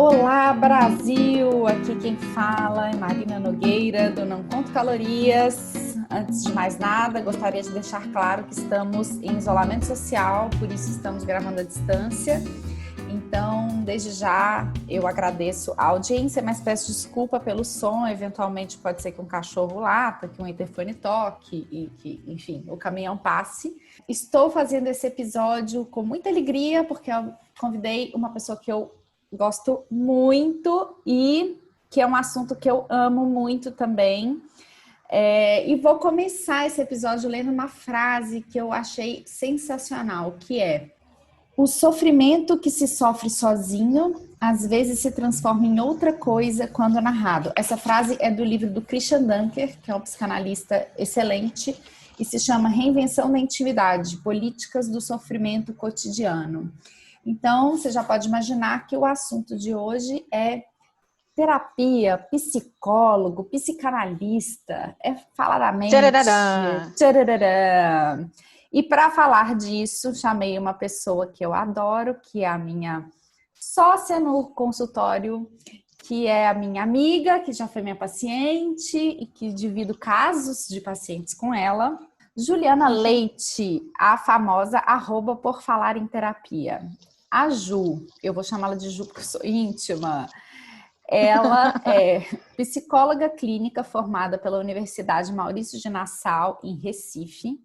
Olá, Brasil! Aqui quem fala é Marina Nogueira, do Não Conto Calorias. Antes de mais nada, gostaria de deixar claro que estamos em isolamento social, por isso estamos gravando à distância. Então, desde já, eu agradeço a audiência, mas peço desculpa pelo som. Eventualmente pode ser que um cachorro lata, que um interfone toque e que, enfim, o caminhão passe. Estou fazendo esse episódio com muita alegria, porque eu convidei uma pessoa que eu gosto muito e que é um assunto que eu amo muito também. E vou começar esse episódio lendo uma frase que eu achei sensacional, que é: o sofrimento que se sofre sozinho, às vezes se transforma em outra coisa quando narrado. Essa frase é do livro do Christian Dunker, que é um psicanalista excelente, e se chama Reinvenção da Intimidade, Políticas do Sofrimento Cotidiano. Então, você já pode imaginar que o assunto de hoje é terapia, psicólogo, psicanalista, é falar da mente. Tcharará. Tcharará. E para falar disso, chamei uma pessoa que eu adoro, que é a minha sócia no consultório, que é a minha amiga, que já foi minha paciente e que divido casos de pacientes com ela. Juliana Leite, a famosa @por falar em terapia. A Ju, eu vou chamá-la de Ju porque eu sou íntima. Ela é psicóloga clínica formada pela Universidade Maurício de Nassau, em Recife.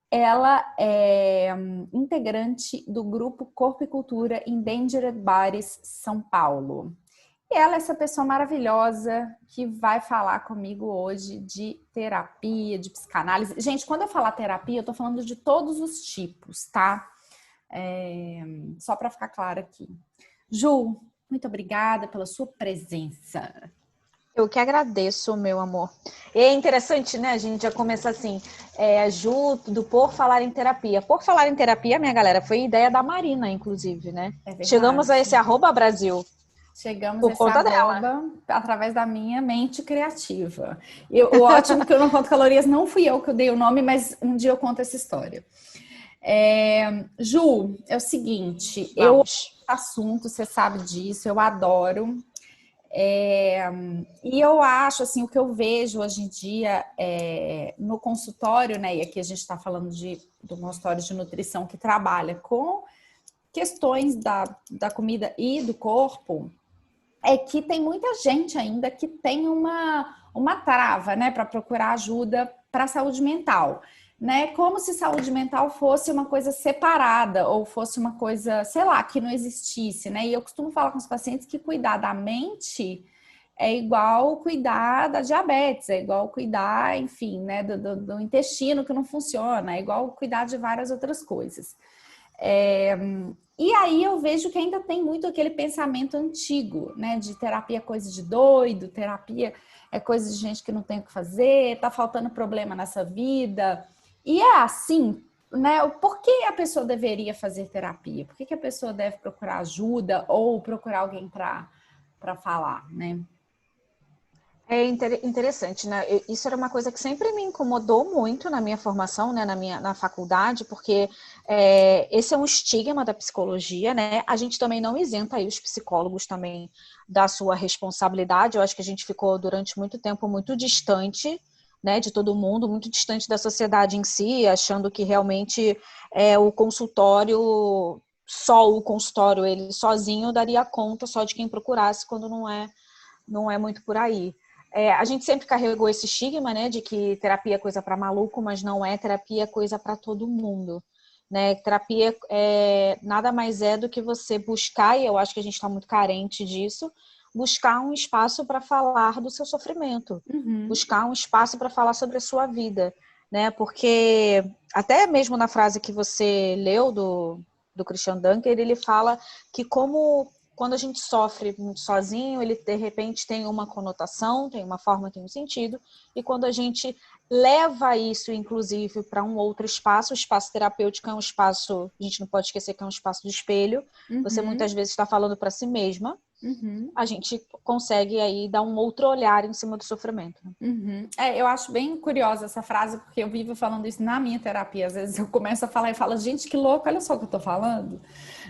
Ela é integrante do grupo Corpo e Cultura Endangered Bodies São Paulo. E ela é essa pessoa maravilhosa que vai falar comigo hoje de terapia, de psicanálise. Gente, quando eu falar terapia, eu tô falando de todos os tipos, tá? Só para ficar claro aqui. Ju, muito obrigada pela sua presença. Eu que agradeço, meu amor. E é interessante, né? A gente já começa assim, Ju, do Por Falar em Terapia. Por Falar em Terapia, minha galera, foi ideia da Marina, inclusive, né? É verdade. Chegamos a esse @Brasil. Chegamos a Por esse conta dela. através da minha mente criativa. O ótimo que eu não conto calorias, não fui eu que eu dei o nome, mas um dia eu conto essa história. Ju, é o seguinte, Vamos. assunto, você sabe disso, eu adoro. E eu acho, assim, o que eu vejo hoje em dia no consultório, né? E aqui a gente está falando do consultório de nutrição que trabalha com questões da comida e do corpo, é que tem muita gente ainda que tem uma trava, né, para procurar ajuda para a saúde mental, né? Como se saúde mental fosse uma coisa separada ou fosse uma coisa, sei lá, que não existisse, né? E eu costumo falar com os pacientes que cuidar da mente é igual cuidar da diabetes, é igual cuidar, enfim, né, do intestino que não funciona, é igual cuidar de várias outras coisas. E aí eu vejo que ainda tem muito aquele pensamento antigo, né? De terapia é coisa de doido, terapia é coisa de gente que não tem o que fazer, tá faltando problema nessa vida. E é assim, né? Por que a pessoa deveria fazer terapia? Por que a pessoa deve procurar ajuda ou procurar alguém para falar, né? É interessante, né? Isso era uma coisa que sempre me incomodou muito na minha formação, né? Na faculdade, porque esse é um estigma da psicologia, né? A gente também não isenta aí os psicólogos também da sua responsabilidade. Eu acho que a gente ficou durante muito tempo muito distante, né? De todo mundo, muito distante da sociedade em si, achando que realmente o consultório, só o consultório, ele sozinho daria conta só de quem procurasse, quando não é muito por aí. A gente sempre carregou esse estigma, né, de que terapia é coisa para maluco, mas não é, terapia é coisa para todo mundo, né? Terapia nada mais é do que você buscar, e eu acho que a gente está muito carente disso, buscar um espaço para falar do seu sofrimento, buscar um espaço para falar sobre a sua vida, né? Porque até mesmo na frase que você leu do Christian Dunker, ele fala que quando a gente sofre muito sozinho, ele de repente tem uma conotação, tem uma forma, tem um sentido, e quando a gente leva isso, inclusive, para um outro espaço, o espaço terapêutico é um espaço, a gente não pode esquecer que é um espaço de espelho, você muitas vezes está falando para si mesma, a gente consegue aí dar um outro olhar em cima do sofrimento. Eu acho bem curiosa essa frase, porque eu vivo falando isso na minha terapia. Às vezes eu começo a falar e falo, gente, que louco, olha só o que eu tô falando,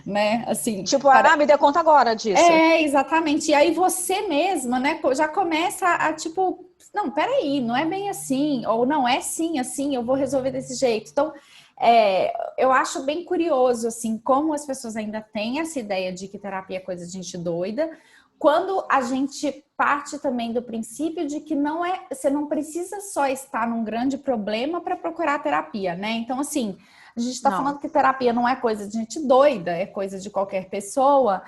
né? Assim, tipo, me dê conta agora disso. Exatamente. E aí você mesma, né, já começa a tipo, não, peraí, não é bem assim, ou não é sim, assim, eu vou resolver desse jeito. Então, eu acho bem curioso, assim, como as pessoas ainda têm essa ideia de que terapia é coisa de gente doida, quando a gente parte também do princípio de que você não precisa só estar num grande problema para procurar terapia, né? Então, assim, a gente está falando que terapia não é coisa de gente doida, é coisa de qualquer pessoa.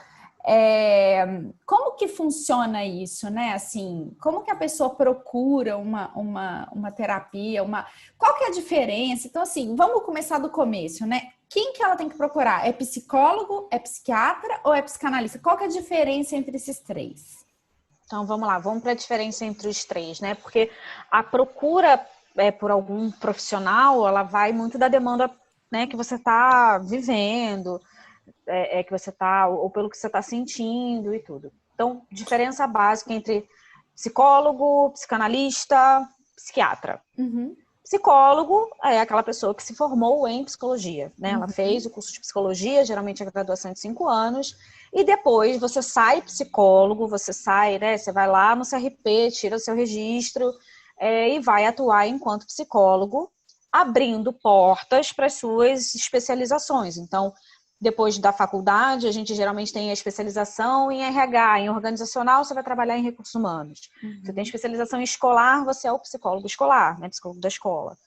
Como que funciona isso, né? Assim, como que a pessoa procura uma terapia? Qual que é a diferença? Então, assim, vamos começar do começo, né? Quem que ela tem que procurar? É psicólogo, é psiquiatra ou é psicanalista? Qual que é a diferença entre esses três? Então, vamos lá, vamos para a diferença entre os três, né? Porque a procura por algum profissional, ela vai muito da demanda, né, que você está vivendo, que você está, ou pelo que você está sentindo e tudo. Então, diferença básica entre psicólogo, psicanalista, psiquiatra. Psicólogo é aquela pessoa que se formou em psicologia, né? Ela fez o curso de psicologia, geralmente a graduação de 5 anos, e depois você sai psicólogo, você sai, né? Você vai lá no CRP, tira o seu registro e vai atuar enquanto psicólogo, abrindo portas para as suas especializações. Então, depois da faculdade, a gente geralmente tem a especialização em RH, em organizacional, você vai trabalhar em recursos humanos. Você tem especialização em escolar, você é o psicólogo escolar, né? Psicólogo da escola.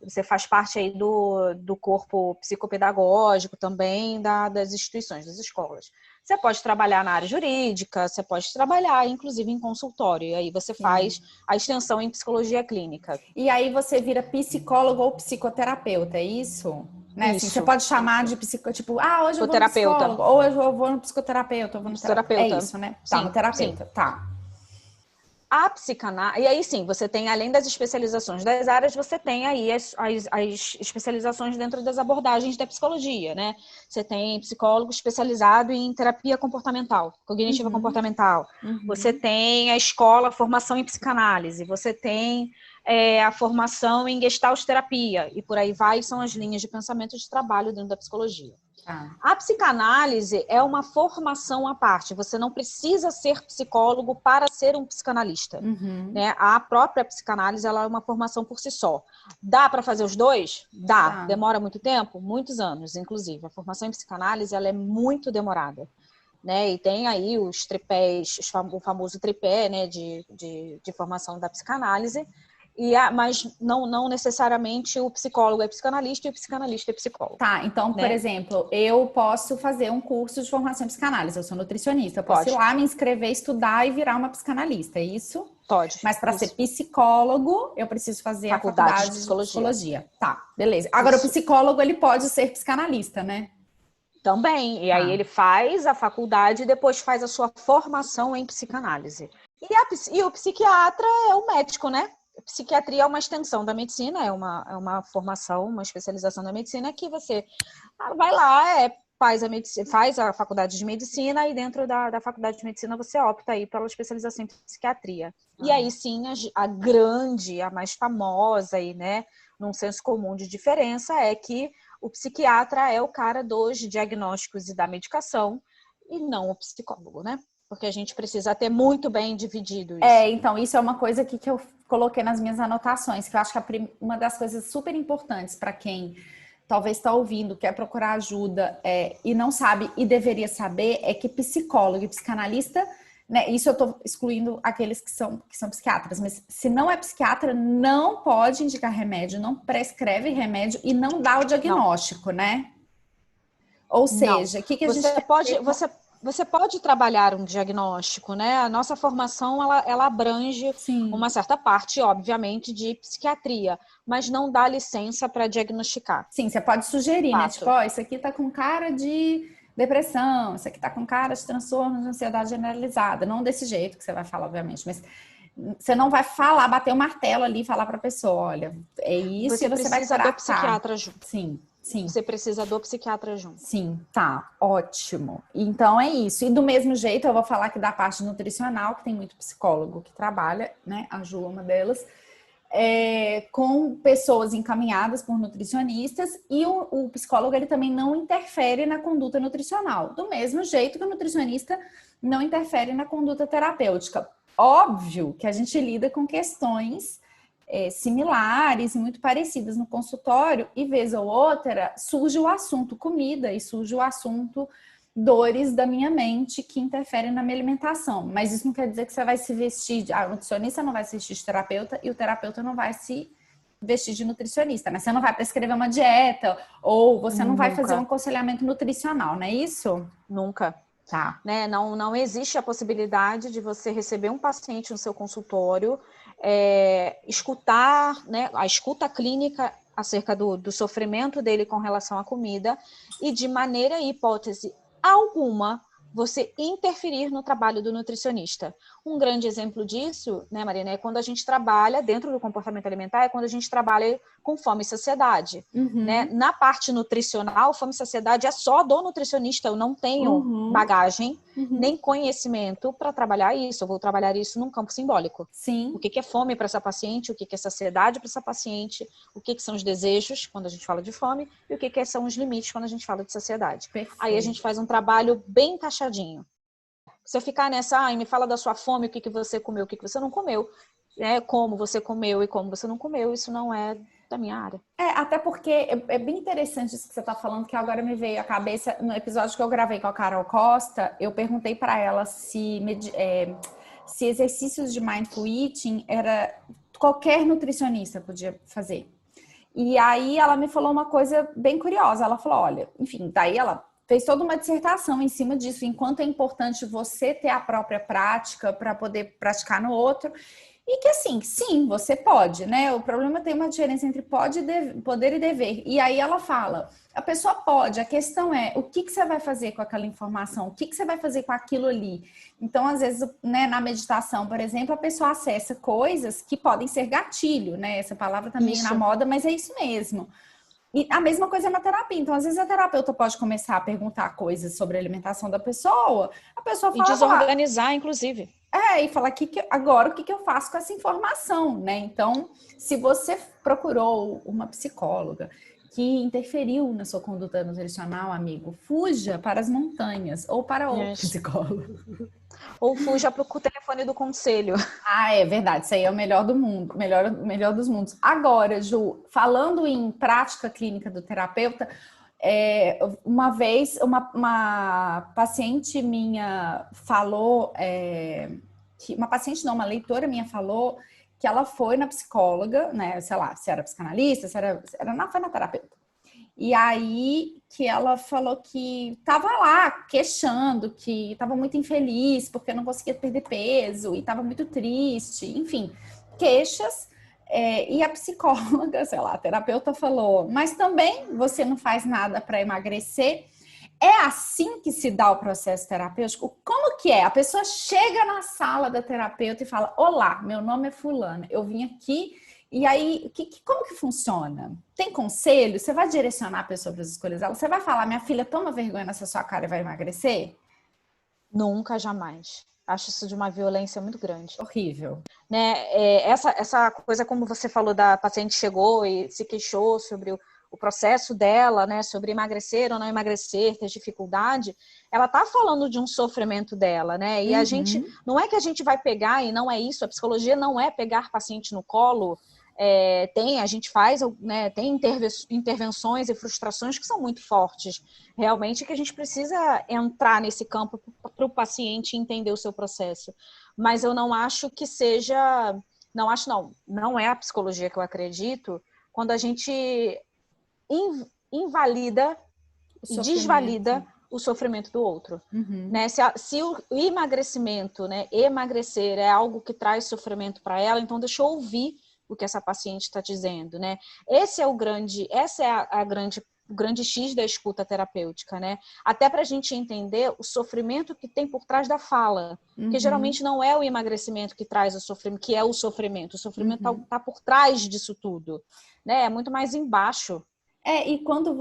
Você faz parte aí do corpo psicopedagógico também das instituições, das escolas. Você pode trabalhar na área jurídica, você pode trabalhar, inclusive, em consultório. E aí você faz a extensão em psicologia clínica. E aí você vira psicólogo ou psicoterapeuta, é isso? Né? Assim, você pode chamar de tipo, hoje eu vou no psicólogo, ou eu vou no psicoterapeuta, eu vou no terapeuta. É isso, né? Tá, no terapeuta, tá. A psicanálise, e aí sim, você tem, além das especializações das áreas, você tem aí as especializações dentro das abordagens da psicologia, né? Você tem psicólogo especializado em terapia comportamental, cognitiva comportamental. Você tem a escola, formação em psicanálise. Você tem a formação em gestalt terapia. E por aí vai, são as linhas de pensamento de trabalho dentro da psicologia. A psicanálise é uma formação à parte. Você não precisa ser psicólogo para ser um psicanalista. Né? A própria psicanálise ela é uma formação por si só. Dá para fazer os dois? Dá. Demora muito tempo? Muitos anos, inclusive. A formação em psicanálise ela é muito demorada. Né? E tem aí os tripés, o famoso tripé, né, de formação da psicanálise. Mas não necessariamente o psicólogo é psicanalista e o psicanalista é psicólogo. Tá, então, por exemplo, eu posso fazer um curso de formação em psicanálise, eu sou nutricionista, eu posso ir lá, me inscrever, estudar e virar uma psicanalista, é isso? Pode. Mas para ser psicólogo, eu preciso fazer a faculdade de psicologia. Tá, beleza. Agora, o psicólogo, ele pode ser psicanalista, né? Também, e aí ele faz a faculdade e depois faz a sua formação em psicanálise. E o psiquiatra é o médico, né? Psiquiatria é uma extensão da medicina, é uma formação, uma especialização da medicina que você vai lá, faz a faculdade de medicina e dentro da faculdade de medicina você opta aí pela especialização em psiquiatria. E aí sim, a grande, a mais famosa aí, né, num senso comum de diferença é que o psiquiatra é o cara dos diagnósticos e da medicação e não o psicólogo, né? Porque a gente precisa ter muito bem dividido isso. Então, isso é uma coisa que eu coloquei nas minhas anotações, que eu acho que uma das coisas super importantes para quem talvez está ouvindo, quer procurar ajuda e não sabe e deveria saber, é que psicólogo e psicanalista, né, isso eu estou excluindo aqueles que são psiquiatras, mas se não é psiquiatra, não pode indicar remédio, não prescreve remédio e não dá o diagnóstico, né? Ou seja, o que a gente pode... Você pode trabalhar um diagnóstico, né? A nossa formação, ela abrange uma certa parte, obviamente, de psiquiatria, mas não dá licença para diagnosticar. Sim, você pode sugerir, né? Tipo, isso aqui tá com cara de depressão, isso aqui tá com cara de transtorno de ansiedade generalizada. Não desse jeito que você vai falar, obviamente, mas você não vai falar, bater o martelo ali e falar para a pessoa, olha, é isso, e você vai tratar. Do psiquiatra junto. Sim. Sim. você precisa do psiquiatra junto. Sim, tá, ótimo. Então é isso. E do mesmo jeito, eu vou falar aqui da parte nutricional, que tem muito psicólogo que trabalha, né? A Ju é uma delas, com pessoas encaminhadas por nutricionistas, e o psicólogo ele também não interfere na conduta nutricional, do mesmo jeito que o nutricionista não interfere na conduta terapêutica. Óbvio que a gente lida com questões similares e muito parecidas no consultório, e vez ou outra surge o assunto comida e surge o assunto dores da minha mente que interferem na minha alimentação. Mas isso não quer dizer que você vai se vestir, a nutricionista não vai se vestir de terapeuta e o terapeuta não vai se vestir de nutricionista, né? Você não vai prescrever uma dieta ou você não vai fazer um aconselhamento nutricional, não é isso? Nunca. Tá. Né? Não existe a possibilidade de você receber um paciente no seu consultório, escutar, né, a escuta clínica acerca do sofrimento dele com relação à comida e de maneira e hipótese alguma você interferir no trabalho do nutricionista. Um grande exemplo disso, né, Marina, é quando a gente trabalha dentro do comportamento alimentar, é quando a gente trabalha com fome e saciedade. Né? Na parte nutricional, fome e saciedade é só do nutricionista, eu não tenho bagagem, nem conhecimento para trabalhar isso, eu vou trabalhar isso num campo simbólico. Sim. O que é fome para essa paciente, o que é saciedade para essa paciente, o que são os desejos quando a gente fala de fome e o que são os limites quando a gente fala de saciedade. Perfeito. Aí a gente faz um trabalho bem encaixadinho. Se eu ficar nessa, me fala da sua fome, o que você comeu, o que você não comeu, como você comeu e como você não comeu, isso não é da minha área. Até porque é bem interessante isso que você está falando, que agora me veio à cabeça, no episódio que eu gravei com a Carol Costa, eu perguntei para ela se exercícios de mindful eating era qualquer nutricionista podia fazer. E aí ela me falou uma coisa bem curiosa, ela falou, olha, enfim, daí ela fez toda uma dissertação em cima disso, enquanto é importante você ter a própria prática para poder praticar no outro. E que assim, sim, você pode, né? O problema tem uma diferença entre poder e dever. E aí ela fala, a pessoa pode, a questão é o que você vai fazer com aquela informação, o que você vai fazer com aquilo ali. Então, às vezes, né, na meditação, por exemplo, a pessoa acessa coisas que podem ser gatilho, né? Essa palavra também na moda, mas é isso mesmo. E a mesma coisa na terapia. Então, às vezes, a terapeuta pode começar a perguntar coisas sobre a alimentação da pessoa, a pessoa fala... E desorganizar, inclusive. E falar agora o que eu faço com essa informação, né? Então, se você procurou uma psicóloga que interferiu na sua conduta nutricional, amigo, fuja para as montanhas ou para outro psicólogo. Ou fuja para o telefone do conselho. É verdade, isso aí é o melhor do mundo, melhor dos mundos. Agora, Ju, falando em prática clínica do terapeuta, uma vez uma paciente minha falou, uma leitora minha falou que ela foi na psicóloga, né, sei lá, se era psicanalista, foi na terapeuta. E aí que ela falou que estava lá queixando, que estava muito infeliz porque não conseguia perder peso e estava muito triste, enfim, queixas. E a psicóloga, sei lá, a terapeuta falou, mas também você não faz nada para emagrecer. É assim que se dá o processo terapêutico? Como que é? A pessoa chega na sala da terapeuta e fala, olá, meu nome é fulana, eu vim aqui... E aí, como que funciona? Tem conselho? Você vai direcionar a pessoa para as escolhas dela? Você vai falar, minha filha, toma vergonha nessa sua cara e vai emagrecer? Nunca, jamais. Acho isso de uma violência muito grande. Horrível. Né? Essa coisa, como você falou, da paciente chegou e se queixou sobre o processo dela, né, sobre emagrecer ou não emagrecer, ter dificuldade, ela está falando de um sofrimento dela, né? E a gente, não é que a gente vai pegar, e não é isso, a psicologia não é pegar paciente no colo. A gente faz, né, tem intervenções e frustrações que são muito fortes, realmente, que a gente precisa entrar nesse campo para o paciente entender o seu processo. Mas eu não acho que seja, não é a psicologia que eu acredito, quando a gente invalida e desvalida o sofrimento do outro. Né? Se o emagrecimento, né, emagrecer é algo que traz sofrimento para ela, então deixa eu ouvir o que essa paciente está dizendo, né? Essa é o grande X da escuta terapêutica, né? Até para a gente entender o sofrimento que tem por trás da fala, porque geralmente não é o emagrecimento que traz o sofrimento, que é o sofrimento está por trás disso tudo, né? É muito mais embaixo. E quando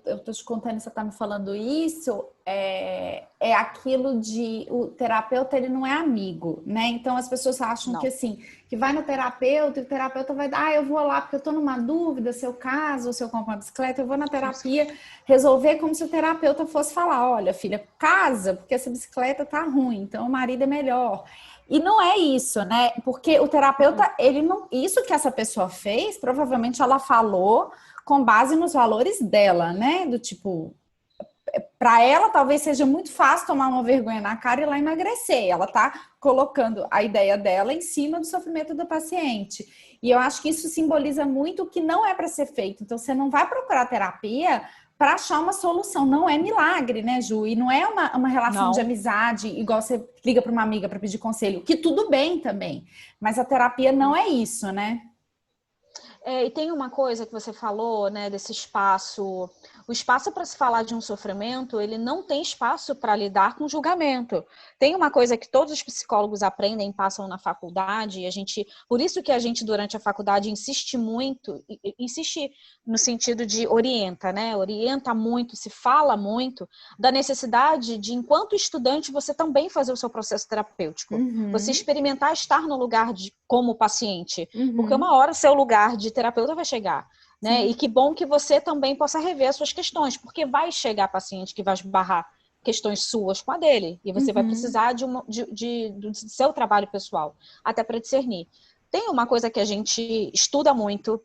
eu tô te contando, você tá me falando isso, é aquilo de o terapeuta, ele não é amigo, né? Então as pessoas acham que Não. assim, que vai no terapeuta e o terapeuta vai dar, eu vou lá porque eu tô numa dúvida, se eu caso, ou se eu compro uma bicicleta, eu vou na terapia resolver como se o terapeuta fosse falar, olha, filha, casa, porque essa bicicleta tá ruim, então o marido é melhor. E não é isso, né? Porque o terapeuta, ele não. Isso que essa pessoa fez, provavelmente ela falou com base nos valores dela, né? Do tipo, para ela talvez seja muito fácil tomar uma vergonha na cara e ir lá emagrecer. Ela tá colocando a ideia dela em cima do sofrimento do paciente. E eu acho que isso simboliza muito o que não é para ser feito. Então, você não vai procurar terapia para achar uma solução. Não é milagre, né, Ju? E não é uma relação de Não. amizade, igual você liga para uma amiga para pedir conselho, que tudo bem também. Mas a terapia não é isso, né? E tem uma coisa que você falou, né, desse espaço. O espaço para se falar de um sofrimento, ele não tem espaço para lidar com julgamento. Tem uma coisa que todos os psicólogos aprendem, passam na faculdade, e por isso que a gente durante a faculdade insiste muito, insiste no sentido de orienta, né? Orienta muito, se fala muito da necessidade de, enquanto estudante, você também fazer o seu processo terapêutico. Você Uhum, experimentar estar no lugar de como paciente. Porque uhum, uma hora o seu lugar de terapeuta vai chegar, né? E sim. que bom que você também possa rever as suas questões, porque vai chegar paciente que vai esbarrar questões suas com a dele, e você vai Uhum. precisar do seu trabalho pessoal, até para discernir. Tem uma coisa que a gente estuda muito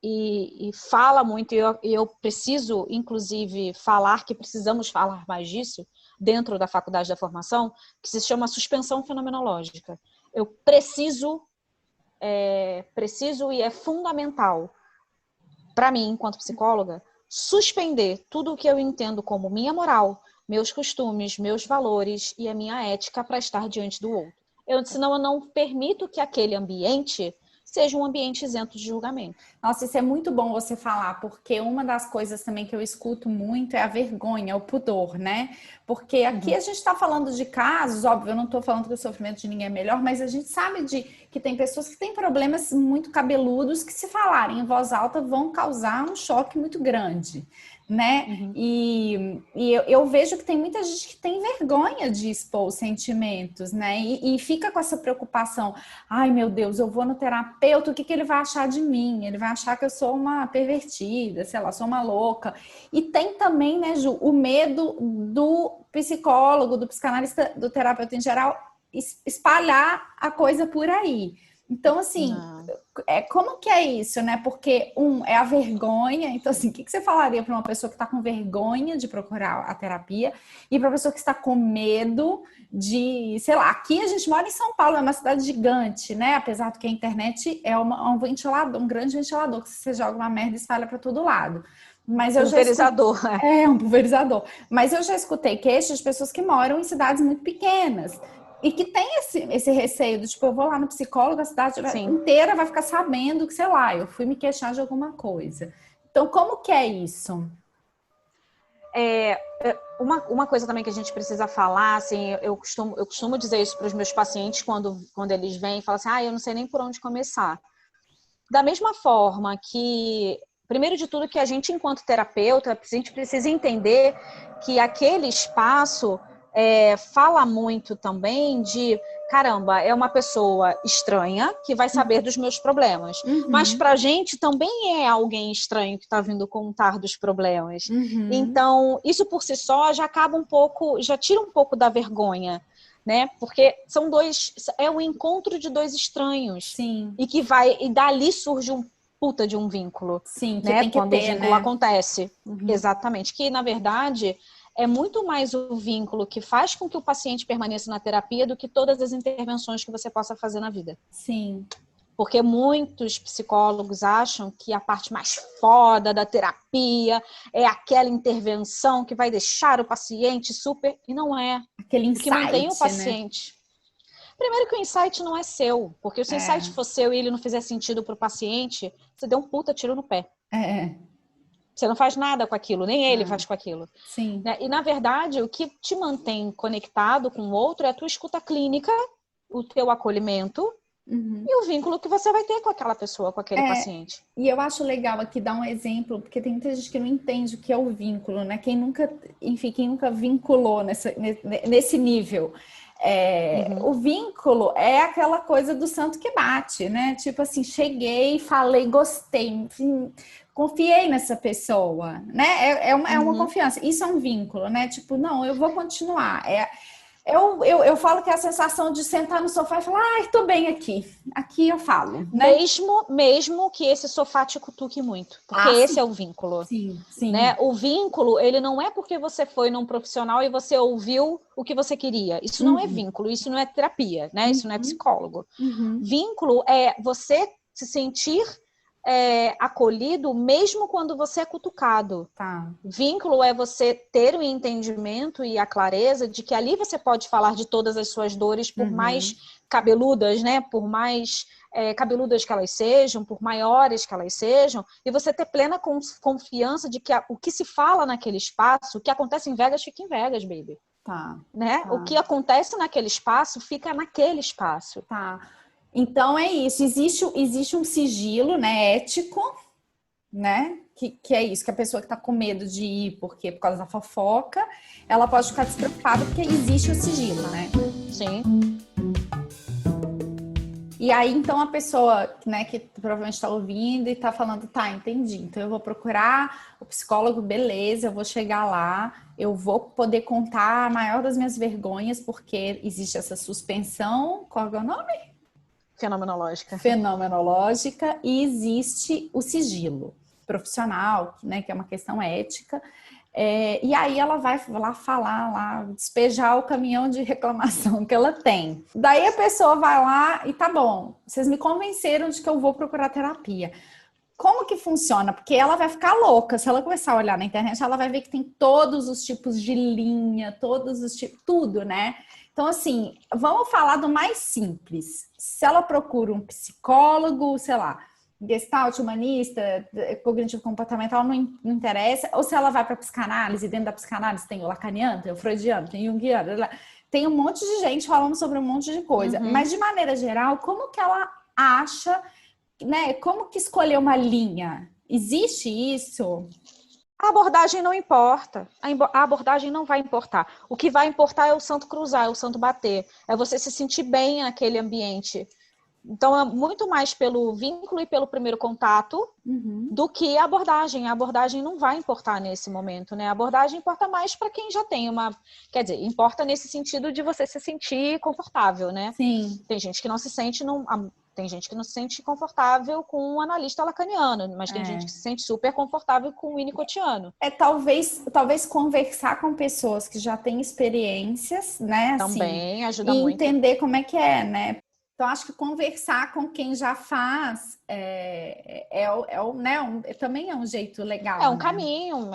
e fala muito, e eu preciso, inclusive, falar que precisamos falar mais disso dentro da faculdade da formação, que se chama suspensão fenomenológica. Eu preciso e é fundamental para mim, enquanto psicóloga, suspender tudo o que eu entendo como minha moral, meus costumes, meus valores e a minha ética para estar diante do outro. Senão eu não permito que aquele ambiente seja um ambiente isento de julgamento. Nossa, isso é muito bom você falar, porque uma das coisas também que eu escuto muito é a vergonha, o pudor, né? Porque aqui Uhum. a gente está falando de casos, óbvio, eu não estou falando que o sofrimento de ninguém é melhor, mas a gente sabe que tem pessoas que têm problemas muito cabeludos que, se falarem em voz alta, vão causar um choque muito grande, né? Uhum. E eu vejo que tem muita gente que tem vergonha de expor os sentimentos, né? E fica com essa preocupação. Ai, meu Deus, eu vou no terapeuta, o que ele vai achar de mim? Ele vai achar que eu sou uma pervertida, sei lá, sou uma louca. E tem também, né, Ju, o medo do psicólogo, do psicanalista, do terapeuta em geral, espalhar a coisa por aí. Então, assim, Não. como que é isso, né? Porque, é a vergonha. Então, assim, o que você falaria para uma pessoa que está com vergonha de procurar a terapia e para uma pessoa que está com medo de, sei lá, aqui a gente mora em São Paulo, é uma cidade gigante, né? Apesar de que a internet é um ventilador, um grande ventilador, que você joga uma merda e espalha para todo lado. Mas eu já escutei. Pulverizador. É um pulverizador. Mas eu já escutei queixas de pessoas que moram em cidades muito pequenas e que tem esse receio do tipo, eu vou lá no psicólogo, a cidade Sim. inteira vai ficar sabendo que, sei lá, eu fui me queixar de alguma coisa. Então, como que é isso? Uma coisa também que a gente precisa falar, assim, eu costumo dizer isso para os meus pacientes quando eles vêm e falam assim, eu não sei nem por onde começar. Da mesma forma que, primeiro de tudo, que a gente, enquanto terapeuta, a gente precisa entender que aquele espaço fala muito também de, caramba, é uma pessoa estranha que vai saber dos meus problemas. Mas Uhum, pra gente também é alguém estranho que está vindo contar dos problemas. uhum, Então, isso por si só já acaba um pouco, já tira um pouco da vergonha, né? Porque é o encontro de dois estranhos sim, e dali surge um puta de um vínculo, sim, que né? tem que Quando o ter, vínculo né? acontece. Uhum, Exatamente. Que, na verdade, é muito mais o vínculo que faz com que o paciente permaneça na terapia do que todas as intervenções que você possa fazer na vida. sim, Porque muitos psicólogos acham que a parte mais foda da terapia é aquela intervenção que vai deixar o paciente super... E não é. aquele O que mantém o insight, né? paciente... Primeiro que o insight não é seu, porque se o insight É, for seu e ele não fizer sentido para o paciente, você deu um puta tiro no pé. é, Você não faz nada com aquilo, nem ele faz com aquilo. sim, Né? E, na verdade, o que te mantém conectado com o outro é a tua escuta clínica, o teu acolhimento, Uhum. e o vínculo que você vai ter com aquela pessoa, com aquele paciente. E eu acho legal aqui dar um exemplo, porque tem muita gente que não entende o que é o vínculo, né? Quem nunca, enfim, quem nunca vinculou nesse nível. Uhum. O vínculo é aquela coisa do santo que bate, né? Tipo assim, cheguei, falei, gostei, enfim, confiei nessa pessoa, né? É uma Uhum. confiança. Isso é um vínculo, né? Tipo, não, eu vou continuar. Eu falo que é a sensação de sentar no sofá e falar, ai, tô bem aqui. Aqui eu falo, né? Mesmo que esse sofá te cutuque muito, porque Ah, esse sim, é o vínculo, sim, né? sim. O vínculo, ele não é porque você foi num profissional e você ouviu o que você queria. Isso não é Uhum, vínculo, isso não é terapia, né? Isso não é uhum, psicólogo. uhum. Vínculo é você se sentir acolhido mesmo quando você é cutucado. Tá. Vínculo é você ter o entendimento e a clareza de que ali você pode falar de todas as suas dores, por mais Uhum, cabeludas, né? Por mais cabeludas que elas sejam, por maiores que elas sejam, e você ter plena confiança de que o que se fala naquele espaço, o que acontece em Vegas, fica em Vegas, baby. tá, Né? O tá, que acontece naquele espaço, fica naquele espaço. tá. Então é isso. Existe um sigilo, né, ético, né? Que é isso, que a pessoa que tá com medo de ir porque por causa da fofoca, ela pode ficar despreocupada porque existe o sigilo, né? Sim. E aí, então, a pessoa, né, que provavelmente está ouvindo e está falando, tá, entendi. Então, eu vou procurar o psicólogo, beleza, eu vou chegar lá, eu vou poder contar a maior das minhas vergonhas, porque existe essa suspensão, qual é o nome? Fenomenológica. Fenomenológica, e existe o sigilo profissional, né, que é uma questão ética. E aí ela vai lá falar, lá, despejar o caminhão de reclamação que ela tem. Daí a pessoa vai lá e tá bom, vocês me convenceram de que eu vou procurar terapia. Como que funciona? Porque ela vai ficar louca. Se ela começar a olhar na internet, ela vai ver que tem todos os tipos de linha, todos os tipos, tudo, né? Então, assim, vamos falar do mais simples. Se ela procura um psicólogo, sei lá, Gestalt, humanista, cognitivo comportamental, não interessa. Ou se ela vai para psicanálise, dentro da psicanálise tem o lacaniano, tem o freudiano, tem o junguiano, tem um monte de gente falando sobre um monte de coisa. Uhum. Mas, de maneira geral, como que ela acha, né? Como que escolher uma linha? Existe isso? A abordagem não importa. A abordagem não vai importar. O que vai importar é o santo cruzar, é o santo bater. É você se sentir bem naquele ambiente. Então, é muito mais pelo vínculo e pelo primeiro contato Uhum. do que a abordagem. A abordagem não vai importar nesse momento, né? A abordagem importa mais para quem já tem uma... Quer dizer, importa nesse sentido de você se sentir confortável, né? Sim. Tem gente que não se sente... Tem gente que não se sente confortável com um analista lacaniano, mas tem gente que se sente super confortável com o winnicottiano. Talvez conversar com pessoas que já têm experiências, né, assim, Também ajuda e muito. entender como é que é, né? Então, acho que conversar com quem já faz também é um jeito É legal, um né? caminho,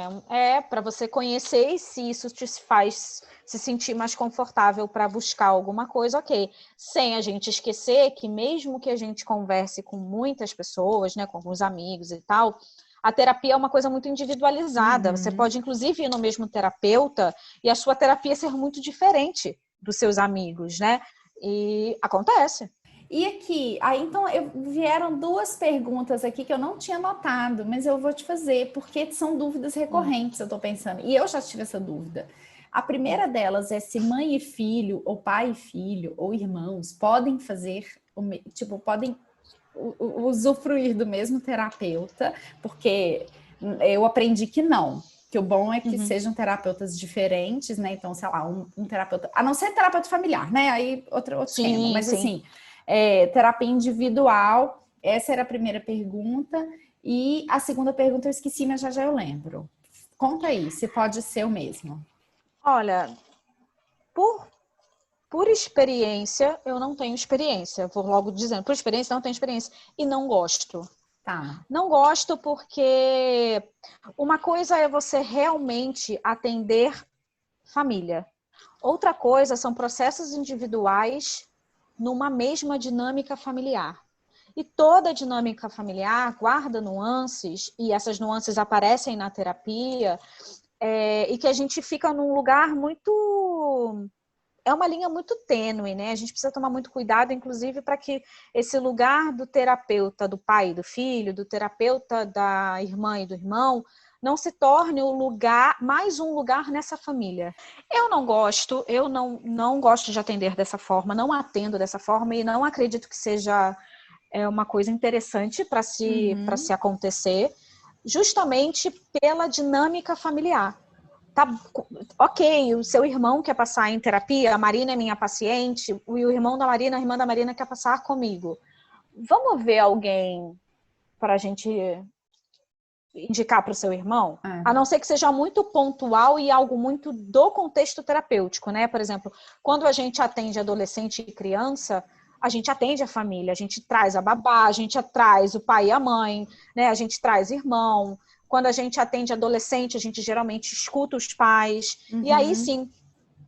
para você conhecer e se isso te faz se sentir mais confortável para buscar alguma coisa, ok. Sem a gente esquecer que mesmo que a gente converse com muitas pessoas, né, com alguns amigos e tal, a terapia é uma coisa muito individualizada. Você Uhum. pode, inclusive, ir no mesmo terapeuta e a sua terapia ser muito diferente dos seus amigos, né? E acontece. E aqui, aí então vieram duas perguntas aqui que eu não tinha notado, mas eu vou te fazer, porque são dúvidas Hum, recorrentes, eu tô pensando. E eu já tive essa dúvida. A hum. primeira delas é se mãe e filho, ou pai e filho, ou irmãos podem fazer, tipo, podem usufruir do mesmo terapeuta, porque eu aprendi que não. Que o bom é que Uhum. sejam terapeutas diferentes, né? Então, sei lá, um terapeuta, a não ser terapeuta familiar, né? Aí outro esquema. Sim, Mas sim. assim, terapia individual, essa era a primeira pergunta. E a segunda pergunta eu esqueci, mas já eu lembro. Conta aí, se pode ser o mesmo. Olha, por Por experiência, eu não tenho experiência. Vou logo dizendo, por experiência, não tenho experiência. E não gosto. Tá. Não gosto porque uma coisa é você realmente atender família. Outra coisa são processos individuais numa mesma dinâmica familiar. E toda dinâmica familiar guarda nuances, e essas nuances aparecem na terapia, e que a gente fica num lugar muito é uma linha muito tênue, né? A gente precisa tomar muito cuidado, inclusive, para que esse lugar do terapeuta do pai e do filho, do terapeuta da irmã e do irmão, não se torne o lugar, mais um lugar nessa família. Eu não gosto de atender dessa forma, não atendo dessa forma e não acredito que seja uma coisa interessante para se acontecer, justamente pela dinâmica familiar. Tá, ok, o seu irmão quer passar em terapia, a Marina é minha paciente, e o irmão da Marina, a irmã da Marina quer passar comigo. Vamos ver alguém para a gente indicar para o seu irmão? A não ser que seja muito pontual e algo muito do contexto terapêutico, né? Por exemplo, quando a gente atende adolescente e criança, a gente atende a família, a gente traz a babá, a gente traz o pai e a mãe, né? A gente traz irmão. Quando a gente atende adolescente, a gente geralmente escuta os pais. E aí sim,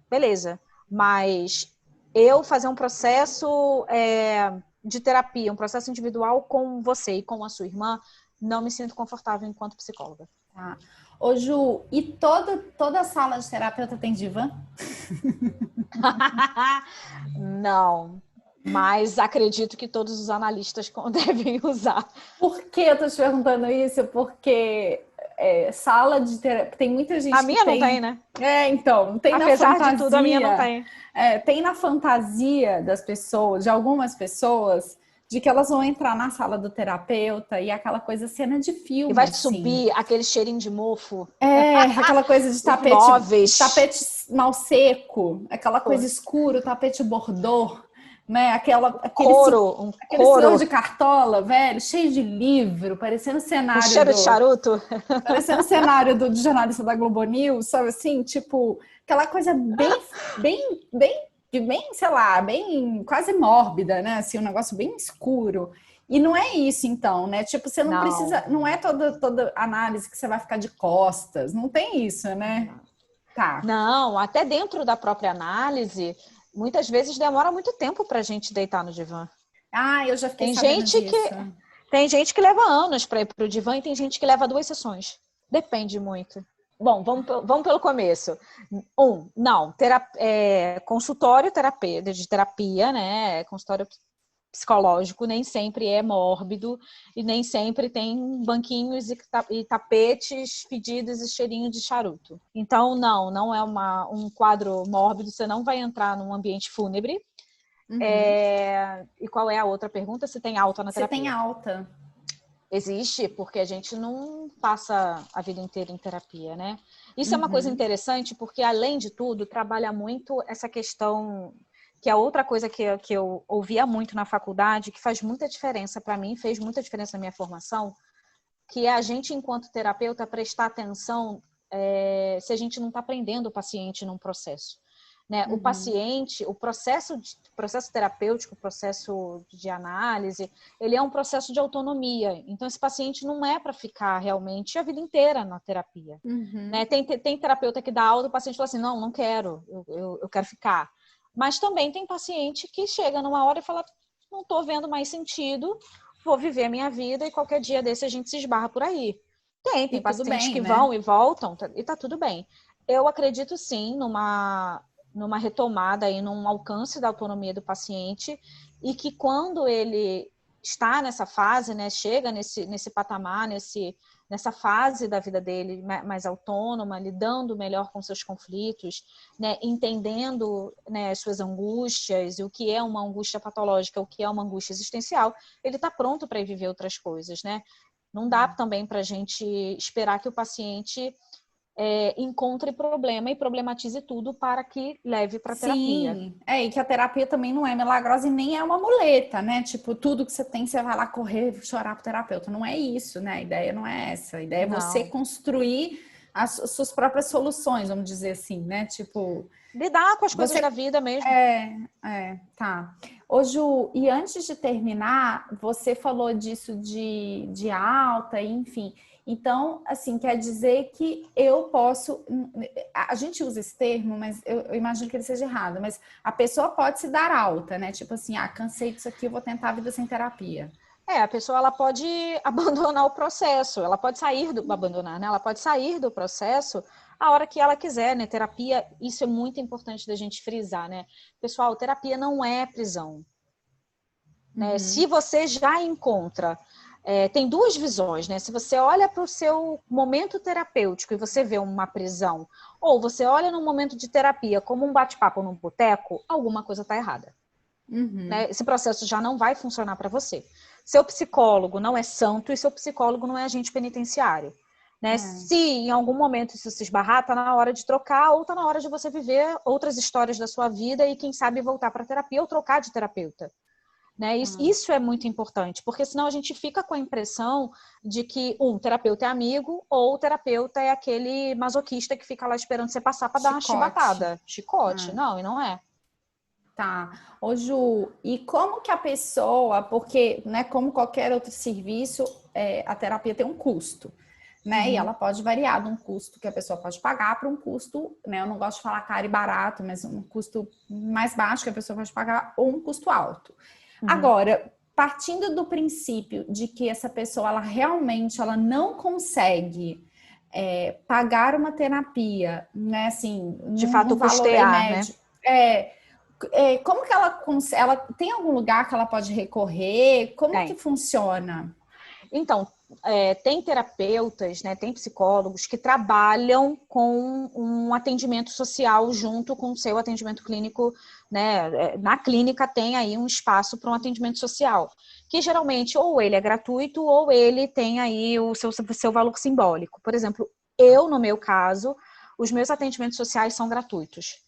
beleza. Mas eu fazer um processo de terapia, um processo individual com você e com a sua irmã, não me sinto confortável enquanto psicóloga. Tá. Ô Ju, e toda sala de terapeuta tem divã? Não. Mas acredito que todos os analistas devem usar. Por que eu tô te perguntando isso? Porque sala de terapia... Tem muita gente a minha não tem, né? Então, tem Apesar na fantasia, de tudo, a minha não tem. Tem na fantasia das pessoas, de algumas pessoas, de que elas vão entrar na sala do terapeuta e aquela coisa, cena de filme. E vai assim. subir aquele cheirinho de mofo. Aquela coisa de tapete mal seco, aquela coisa escura, tapete bordô. Né? Aquele senhor de cartola, velho, cheio de livro, parecendo cenário. Cheiro de charuto. Parecendo cenário do jornalista da Globo News, sabe assim? Tipo, aquela coisa bem, sei lá, bem quase mórbida, né? Assim, um negócio bem escuro. E não é isso, então, né? Tipo, você não precisa. Não é toda análise que você vai ficar de costas. Não tem isso, né? Tá. Não, até dentro da própria análise. Muitas vezes demora muito tempo para a gente deitar no divã. Eu já fiquei sabendo disso. Tem gente que leva anos para ir para o divã e tem gente que leva 2 sessões. Depende muito. Bom, vamos pelo começo. Consultório de terapia, né? Consultório psicológico nem sempre é mórbido e nem sempre tem banquinhos e tapetes fedidos e cheirinho de charuto. Então, não é um quadro mórbido, você não vai entrar num ambiente fúnebre. E qual é a outra pergunta? Se tem alta na terapia? Se tem alta. Existe, porque a gente não passa a vida inteira em terapia, né? Isso é uma coisa interessante, porque, além de tudo, trabalha muito essa questão... que é outra coisa que eu ouvia muito na faculdade, que faz muita diferença para mim, fez muita diferença na minha formação, que é a gente, enquanto terapeuta, prestar atenção se a gente não está prendendo o paciente num processo. Né? O paciente, o processo terapêutico, o processo de análise, ele é um processo de autonomia. Então, esse paciente não é para ficar realmente a vida inteira na terapia. Né? Tem terapeuta que dá aula, o paciente fala assim, não quero, eu quero ficar. Mas também tem paciente que chega numa hora e fala, não estou vendo mais sentido, vou viver a minha vida e qualquer dia desse a gente se esbarra por aí. Tem pacientes que vão e voltam e tá tudo bem. Eu acredito sim numa retomada aí, num alcance da autonomia do paciente e que quando ele está nessa fase, né, chega nesse patamar, nessa fase da vida dele mais autônoma, lidando melhor com seus conflitos, né, entendendo, né, as suas angústias, e o que é uma angústia patológica, o que é uma angústia existencial, ele está pronto para ir viver outras coisas, né? Não dá também para a gente esperar que o paciente encontre problema e problematize tudo para que leve para a terapia. Sim, e que a terapia também não é milagrosa e nem é uma muleta, né? Tipo, tudo que você tem, você vai lá correr, chorar pro terapeuta. Não é isso, né? A ideia não é essa. A ideia é você construir as suas próprias soluções, vamos dizer assim, né? Tipo... lidar com as coisas da vida mesmo. Tá. Ô Ju, e antes de terminar, você falou disso de alta, enfim... Então, assim, quer dizer que eu posso... A gente usa esse termo, mas eu imagino que ele seja errado. Mas a pessoa pode se dar alta, né? Tipo assim, cansei disso aqui, eu vou tentar a vida sem terapia. A pessoa ela pode abandonar o processo. Ela pode abandonar, né? Ela pode sair do processo a hora que ela quiser, né? Terapia, isso é muito importante da gente frisar, né? Pessoal, terapia não é prisão, né? Se você já encontra, tem duas visões, né? Se você olha para o seu momento terapêutico e você vê uma prisão, ou você olha no momento de terapia como um bate-papo num boteco, alguma coisa está errada. Né? Esse processo já não vai funcionar para você. Seu psicólogo não é santo e seu psicólogo não é agente penitenciário. Né? Se em algum momento isso se esbarrar, está na hora de trocar ou está na hora de você viver outras histórias da sua vida e quem sabe voltar para a terapia ou trocar de terapeuta. Né? Isso é muito importante, porque senão a gente fica com a impressão de que terapeuta é amigo ou o terapeuta é aquele masoquista que fica lá esperando você passar para dar uma chibatada. Chicote. Não, e não é. Tá. Ô Ju, e como que a pessoa, porque, né, como qualquer outro serviço, a terapia tem um custo, né? E ela pode variar de um custo que a pessoa pode pagar para um custo, né? Eu não gosto de falar caro e barato, mas um custo mais baixo que a pessoa pode pagar ou um custo alto. Agora, partindo do princípio de que essa pessoa, ela realmente ela não consegue pagar uma terapia, né? Assim, de fato, valor custear, médio, né? como que ela tem algum lugar que ela pode recorrer? Como que funciona? Então, tem terapeutas, né, tem psicólogos que trabalham com um atendimento social junto com o seu atendimento clínico, né? Na clínica tem aí um espaço para um atendimento social, que geralmente ou ele é gratuito ou ele tem aí o seu valor simbólico. Por exemplo, no meu caso, os meus atendimentos sociais são gratuitos.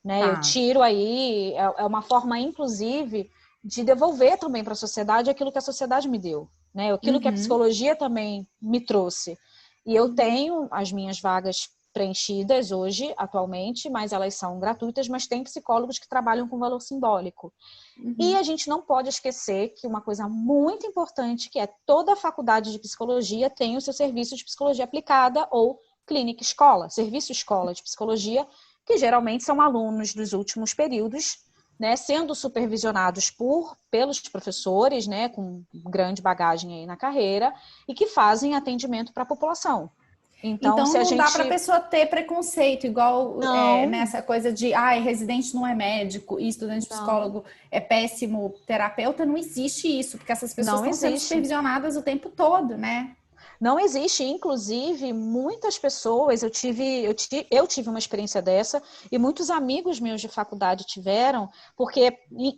Né? Eu tiro aí, é uma forma, inclusive, de devolver também para a sociedade aquilo que a sociedade me deu, né? Aquilo que a psicologia também me trouxe. E eu tenho as minhas vagas preenchidas hoje, atualmente, mas elas são gratuitas, mas tem psicólogos que trabalham com valor simbólico. E a gente não pode esquecer que uma coisa muito importante, que é toda a faculdade de psicologia tem o seu serviço de psicologia aplicada ou clínica escola, serviço escola de psicologia, que geralmente são alunos dos últimos períodos, né, sendo supervisionados pelos professores, né, com grande bagagem aí na carreira, e que fazem atendimento para a população. Então se não dá para a pessoa ter preconceito, igual nessa coisa de residente não é médico e estudante de psicólogo é péssimo terapeuta, não existe isso, porque essas pessoas estão sendo supervisionadas o tempo todo, né? Não existe, inclusive, muitas pessoas, eu tive uma experiência dessa, e muitos amigos meus de faculdade tiveram, porque,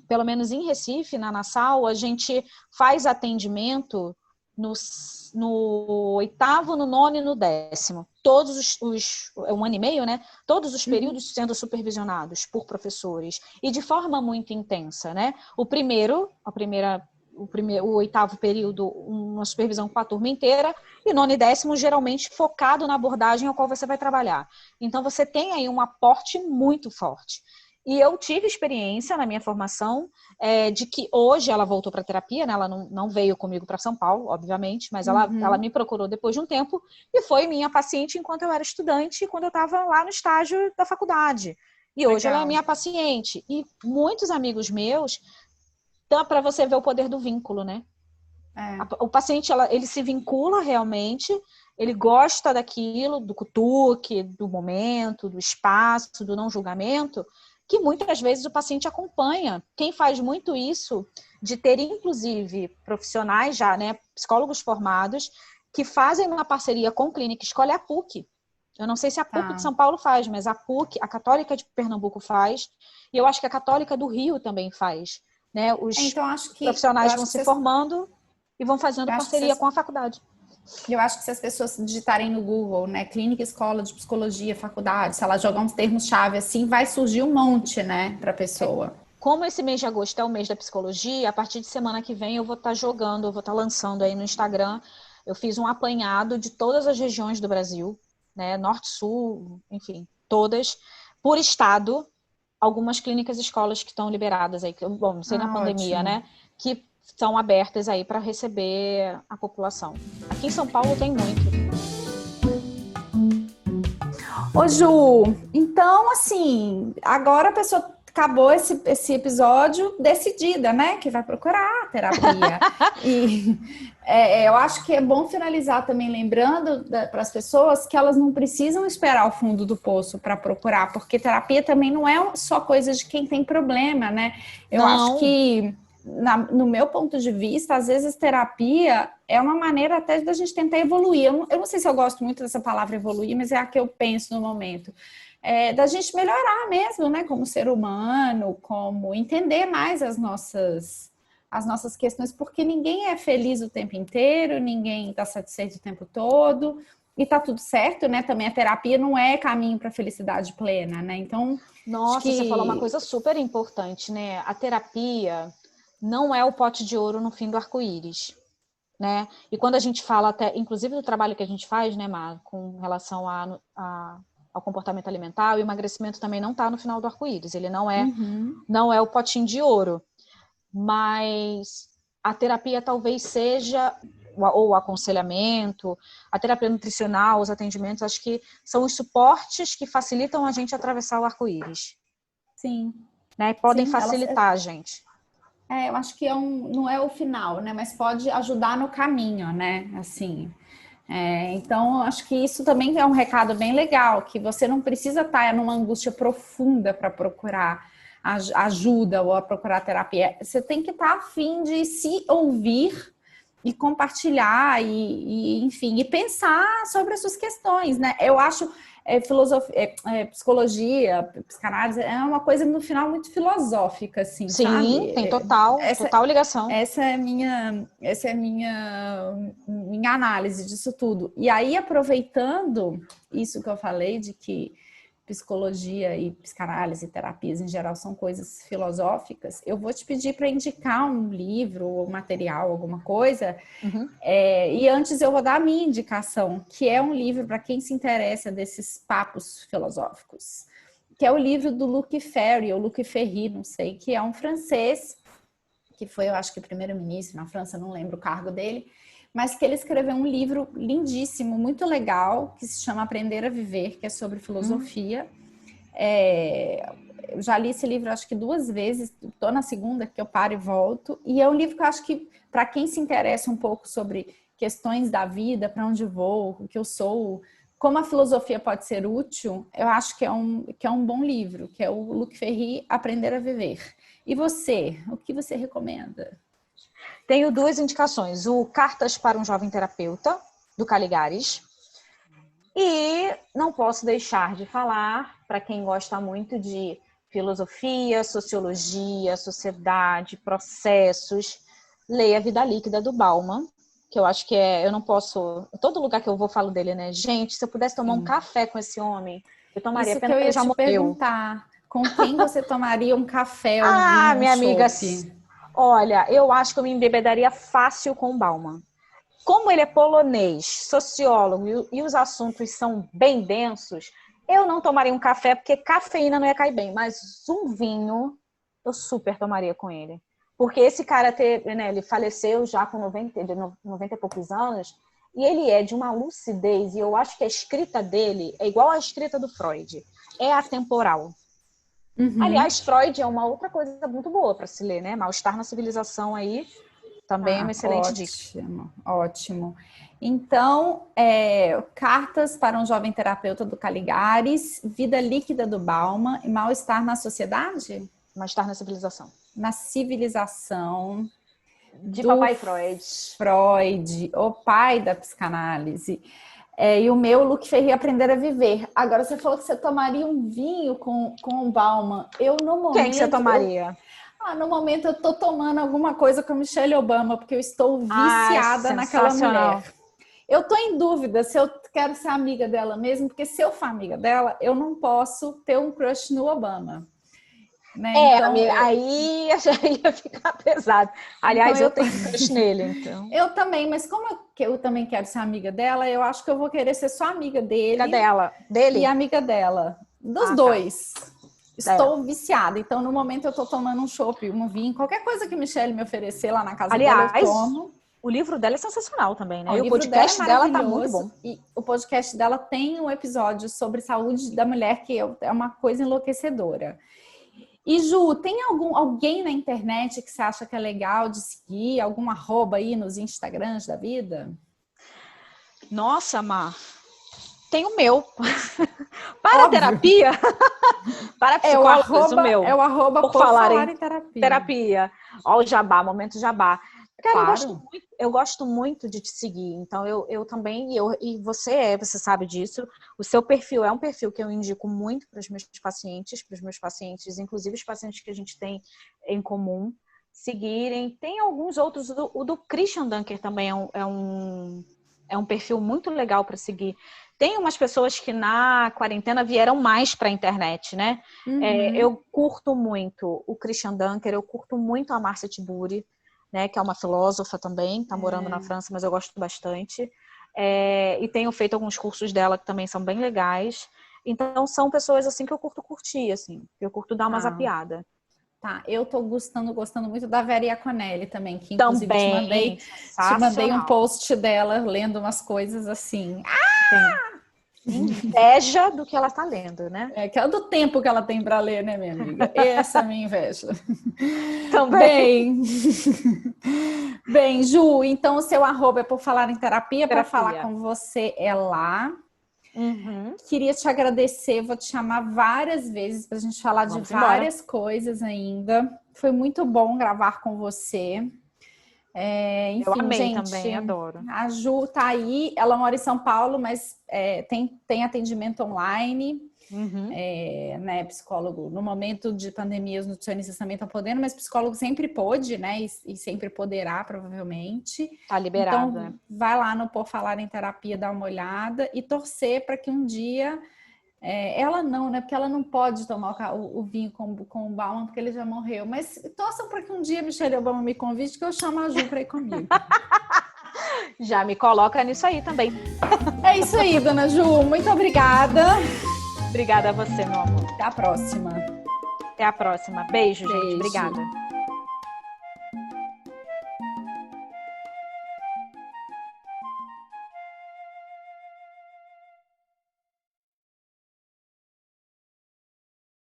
pelo menos em Recife, na Nassau, a gente faz atendimento no oitavo, no nono e no 10º. Todos um ano e meio, né? Todos os períodos sendo supervisionados por professores, e de forma muito intensa, né? O oitavo período, uma supervisão com a turma inteira, e nono e 10º geralmente focado na abordagem ao qual você vai trabalhar. Então, você tem aí um aporte muito forte. E eu tive experiência na minha formação de que hoje ela voltou para a terapia, né? Ela não veio comigo para São Paulo, obviamente, mas ela me procurou depois de um tempo e foi minha paciente enquanto eu era estudante, quando eu estava lá no estágio da faculdade. E hoje ela é minha paciente. E muitos amigos meus, dá para você ver o poder do vínculo, né? O paciente, ele se vincula realmente, ele gosta daquilo, do cutuque, do momento, do espaço, do não julgamento, que muitas vezes o paciente acompanha. Quem faz muito isso, de ter inclusive profissionais já, né, psicólogos formados, que fazem uma parceria com Clínica Escola, é a PUC. Eu não sei se a PUC de São Paulo faz, mas a PUC, a Católica de Pernambuco faz, e eu acho que a Católica do Rio também faz. Né? Os profissionais vão se formando e vão fazendo parceria com a faculdade. Eu acho que se as pessoas digitarem no Google, né, clínica, escola de psicologia, faculdade, se ela jogar uns termos-chave assim, vai surgir um monte, né, para a pessoa. Como esse mês de agosto é o mês da psicologia, a partir de semana que vem eu vou estar lançando aí no Instagram, eu fiz um apanhado de todas as regiões do Brasil, né, norte, sul, enfim, todas, por estado, algumas clínicas e escolas que estão liberadas aí, bom, não sei na pandemia, ótimo, né, que são abertas aí para receber a população. Aqui em São Paulo tem muito. Ô Ju, então assim, agora a pessoa acabou esse episódio decidida, né? Que vai procurar terapia. E eu acho que é bom finalizar também lembrando para as pessoas que elas não precisam esperar o fundo do poço para procurar, porque terapia também não é só coisa de quem tem problema, né? Eu acho que, no meu ponto de vista, às vezes terapia é uma maneira até da gente tentar evoluir. Eu não sei se eu gosto muito dessa palavra evoluir, mas é a que eu penso no momento. Da gente melhorar mesmo, né, como ser humano, como entender mais as nossas questões, porque ninguém é feliz o tempo inteiro, ninguém está satisfeito o tempo todo, e tá tudo certo, né? Também a terapia não é caminho para a felicidade plena, né? Então, nossa, você falou uma coisa super importante, né? A terapia não é o pote de ouro no fim do arco-íris, né? E quando a gente fala até, inclusive do trabalho que a gente faz, né, Mar, com relação ao comportamento alimentar, o emagrecimento também não está no final do arco-íris, ele não é o potinho de ouro, mas a terapia talvez seja, ou o aconselhamento, a terapia nutricional, os atendimentos, acho que são os suportes que facilitam a gente atravessar o arco-íris. Sim. Né? E podem facilitar a gente. Eu acho que não é o final, né? Mas pode ajudar no caminho, né? Assim... então, acho que isso também é um recado bem legal, que você não precisa estar numa angústia profunda para procurar ajuda ou a procurar terapia. Você tem que estar a fim de se ouvir e compartilhar enfim, e pensar sobre as suas questões, né? Eu acho filosofia, psicologia, psicanálise é uma coisa no final muito filosófica, assim, sim, sabe? Sim, tem total ligação. Essa é minha análise disso tudo. E aí, aproveitando isso que eu falei, de que psicologia e psicanálise e terapias em geral são coisas filosóficas, eu vou te pedir para indicar um livro ou material, alguma coisa, e antes eu vou dar a minha indicação, que é um livro para quem se interessa desses papos filosóficos, que é o livro do Luc Ferry, ou Luc Ferry, não sei, que é um francês, que foi, eu acho que primeiro-ministro na França, não lembro o cargo dele, mas que ele escreveu um livro lindíssimo, muito legal, que se chama Aprender a Viver, que é sobre filosofia. Eu já li esse livro acho que 2 vezes, estou na segunda que eu paro e volto, e é um livro que eu acho que para quem se interessa um pouco sobre questões da vida, para onde vou, o que eu sou, como a filosofia pode ser útil, eu acho que é um bom livro, que é o Luc Ferry, Aprender a Viver. E você, o que você recomenda? Tenho 2 indicações. O Cartas para um Jovem Terapeuta, do Caligares. E não posso deixar de falar, para quem gosta muito de filosofia, sociologia, sociedade, processos, leia A Vida Líquida, do Bauman, que eu acho que eu não posso... Todo lugar que eu vou falo dele, né? Gente, se eu pudesse tomar um café com esse homem, eu tomaria. Isso que eu ia te perguntar. Com quem você tomaria um café, um vinho, minha amiga, chopp? Olha, eu acho que eu me embebedaria fácil com o Bauman. Como ele é polonês, sociólogo, e os assuntos são bem densos, eu não tomaria um café, porque cafeína não ia cair bem, mas um vinho eu super tomaria com ele. Porque esse cara, ele faleceu já com 90 e poucos anos, e ele é de uma lucidez, e eu acho que a escrita dele é igual à escrita do Freud, é atemporal. Aliás, Freud é uma outra coisa muito boa para se ler, né? Mal-estar na civilização aí também é uma excelente dica. Ótimo. Então, Cartas para um Jovem Terapeuta, do Caligares, Vida Líquida, do Bauman, e Mal-estar na Sociedade? Mal-estar na civilização. Na civilização. De papai Freud. Freud, o pai da psicanálise. E o meu, Luc Ferry, Aprender a Viver. Agora, você falou que você tomaria um vinho com o Bauman. Eu, no momento... Quem que você tomaria? No momento, eu tô tomando alguma coisa com a Michelle Obama, porque eu estou viciada naquela mulher. Eu tô em dúvida se eu quero ser amiga dela mesmo, porque se eu for amiga dela, eu não posso ter um crush no Obama. Né? Então, amiga, aí já ia ficar pesado. Aliás, então, eu tenho crush nele. Então. Eu também, mas como eu também quero ser amiga dela, eu acho que eu vou querer ser só amiga dele. Dele? E amiga dela. Dos dois. Tá. Estou viciada. Então, no momento, eu estou tomando um chopp, um vinho. Qualquer coisa que Michelle me oferecer lá na casa dela, eu tomo. O livro dela é sensacional também, né? E o podcast dela tá muito bom. E o podcast dela tem um episódio sobre saúde da mulher, que é uma coisa enlouquecedora. E Ju, tem alguém na internet que você acha que é legal de seguir? Algum arroba aí nos Instagrams da vida? Nossa, Mar, tem o meu. Para terapia, para psicólogas, o meu. É o arroba por falar em terapia. Terapia. Ó, o jabá, momento jabá. Cara, Claro. eu gosto muito de te seguir, então eu também, e você sabe disso, o seu perfil é um perfil que eu indico muito para os meus pacientes, inclusive os pacientes que a gente tem em comum, seguirem. Tem alguns outros, o do Christian Dunker também é um perfil muito legal para seguir. Tem umas pessoas que na quarentena vieram mais para a internet, né? Uhum. Eu curto muito o Christian Dunker, eu curto muito a Marcia Tiburi, né, que é uma filósofa também, está morando na França, mas eu gosto bastante. E tenho feito alguns cursos dela que também são bem legais. Então, são pessoas assim que eu curto curtir, assim, que eu curto dar uma zapiada. Tá, eu tô gostando muito da Vera Iaconelli também, que inclusive também, te mandei um post dela lendo umas coisas assim. Inveja do que ela está lendo, né? Que é do tempo que ela tem para ler, né, minha amiga? Essa é a minha inveja. Também. Bem, Ju, então o seu arroba é por falar em terapia. Para falar com você é lá. Uhum. Queria te agradecer, vou te chamar várias vezes para a gente falar de várias coisas ainda. Foi muito bom gravar com você. Enfim, eu amei gente, também, adoro. A Ju tá aí, ela mora em São Paulo, mas tem atendimento online, né, psicólogo, no momento de pandemia os nutricionistas também estão podendo, mas psicólogo sempre pôde, né, e sempre poderá, provavelmente. Tá liberado. Então, vai lá no Por Falar em Terapia, dar uma olhada e torcer para que um dia... ela não, né? Porque ela não pode tomar o vinho com o Bauman, porque ele já morreu. Mas torçam para que um dia Michelle Obama me convide, que eu chamo a Ju para ir comigo. Já me coloca nisso aí também. É isso aí, dona Ju. Muito obrigada. Obrigada a você, meu amor. Até a próxima. Até a próxima. Beijo, gente. Obrigada.